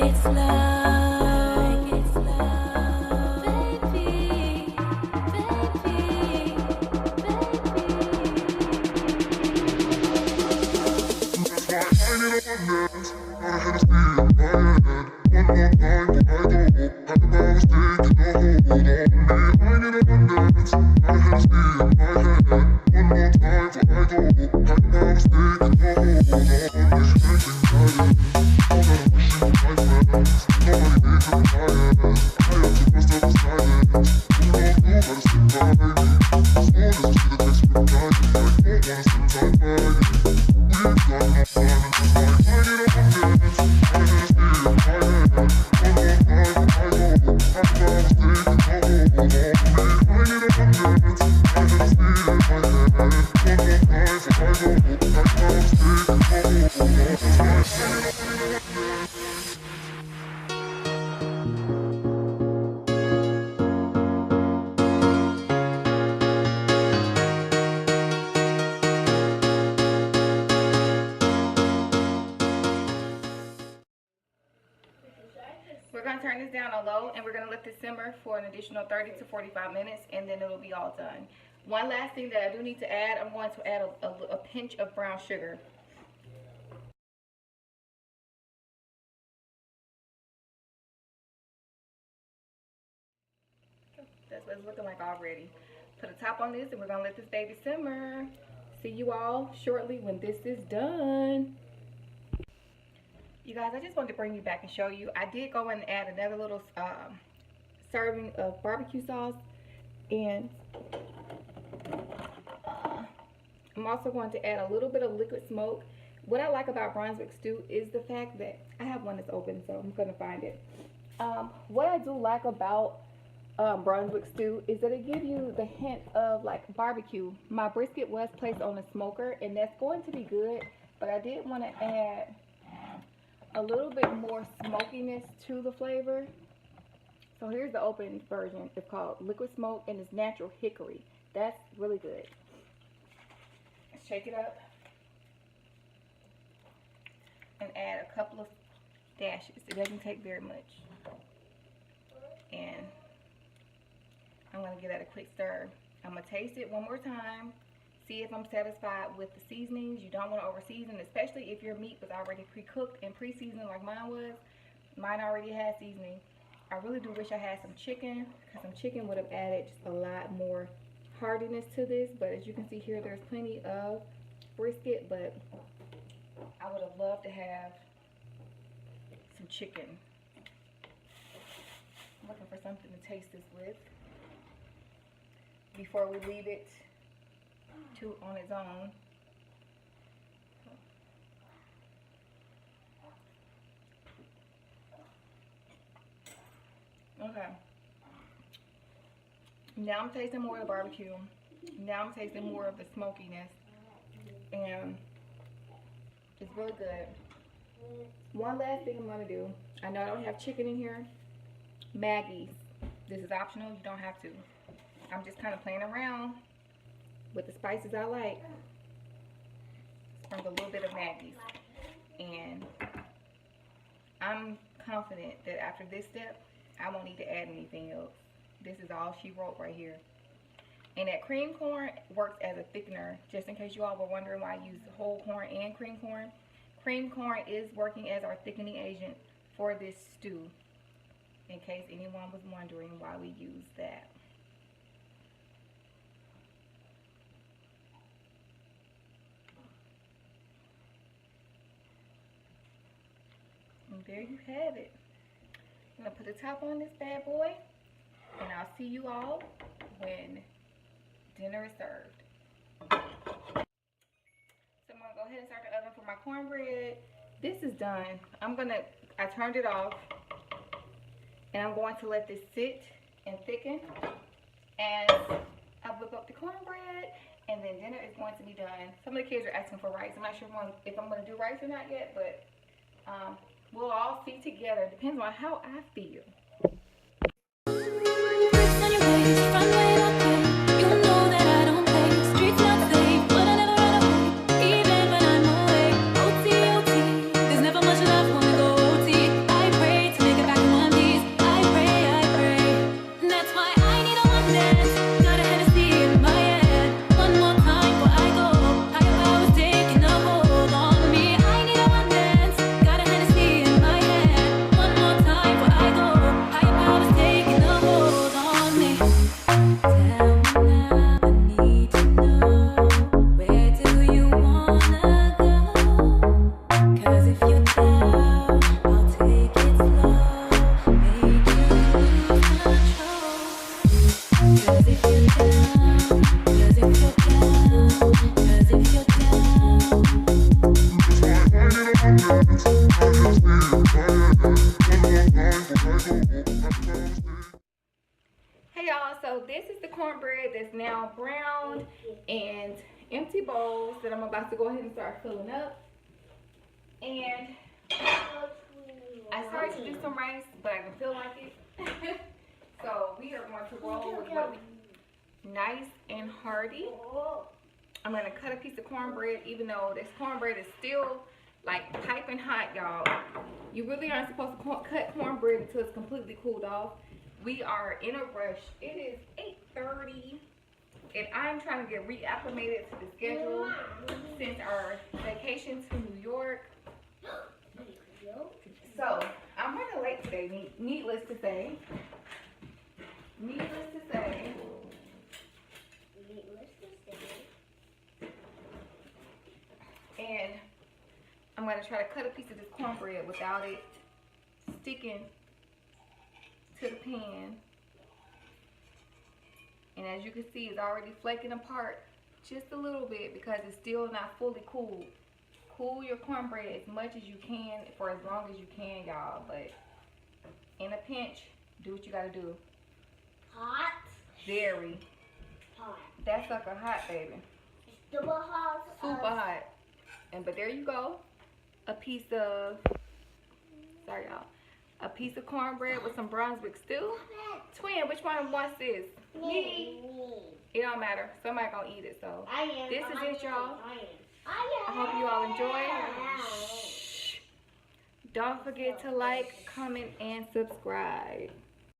it's love, baby, baby, We're going to turn this down on low, and we're going to let this simmer for an additional 30 to 45 minutes, and then it'll be all done. One last thing that I do need to add, I'm going to add a pinch of brown sugar. That's what it's looking like already. Put a top on this, and we're going to let this baby simmer. See you all shortly when this is done. You guys, I just wanted to bring you back and show you. I did go and add another little serving of barbecue sauce. And I'm also going to add a little bit of liquid smoke. What I like about Brunswick Stew is the fact that I have one that's open, so I'm going to find it. What I do like about Brunswick Stew is that it gives you the hint of like barbecue. My brisket was placed on a smoker, and that's going to be good, but I did want to add a little bit more smokiness to the flavor. So here's the open version. It's called liquid smoke, and it's natural hickory. That's really good. Shake it up and add a couple of dashes. It doesn't take very much. And I'm going to give that a quick stir. I'm going to taste it one more time. See if I'm satisfied with the seasonings. You don't want to over season, especially if your meat was already pre-cooked and pre-seasoned like mine was. Mine already had seasoning. I really do wish I had some chicken, because some chicken would have added just a lot more hardiness to this. But as you can see here, there's plenty of brisket, but I would have loved to have some chicken. I'm looking for something to taste this with before we leave it on its own. Okay. Now I'm tasting more of the barbecue. Now I'm tasting more of the smokiness. And it's really good. One last thing I'm going to do. I know I don't have chicken in here. Maggie's. This is optional. You don't have to. I'm just kind of playing around with the spices I like. Sprinkle a little bit of Maggie's. And I'm confident that after this step, I won't need to add anything else. This is all she wrote right here. And that cream corn works as a thickener. Just in case you all were wondering why I use whole corn and cream corn. Cream corn is working as our thickening agent for this stew. In case anyone was wondering why we use that. And there you have it. I'm going to put the top on this bad boy. And I'll see you all when dinner is served. So I'm going to go ahead and start the oven for my cornbread. This is done. I turned it off. And I'm going to let this sit and thicken. And I'll whip up the cornbread. And then dinner is going to be done. Some of the kids are asking for rice. I'm not sure if I'm going to do rice or not yet. But we'll all see together. Depends on how I feel. Even when I'm away, OT, OT. There's never much left when we go OT. I pray cornbread that's now browned and empty bowls that I'm about to go ahead and start filling up. And I started to do some rice, but I didn't feel like it. So we are going to roll with what nice and hearty. I'm going to cut a piece of cornbread, even though this cornbread is still like piping hot, y'all. You really aren't supposed to cut cornbread until it's completely cooled off. We are in a rush. It is 8:30, and I'm trying to get reacclimated to the schedule since our vacation to New York. So I'm running late today, needless to say. And I'm going to try to cut a piece of this cornbread without it sticking to the pan. And as you can see, it's already flaking apart just a little bit because it's still not fully cooled. Cool your cornbread as much as you can for as long as you can, y'all. But in a pinch, do what you got to do. Hot. Very. Hot. That sucker hot, baby. Super hot. Super hot. But there you go. A piece of, sorry y'all, a piece of cornbread with some Brunswick Stew. Twin, which one wants this? Me. It don't matter. Somebody gonna eat it, so. I am. This is it, y'all. I hope you all enjoy. Shh. Don't forget to like, comment, and subscribe.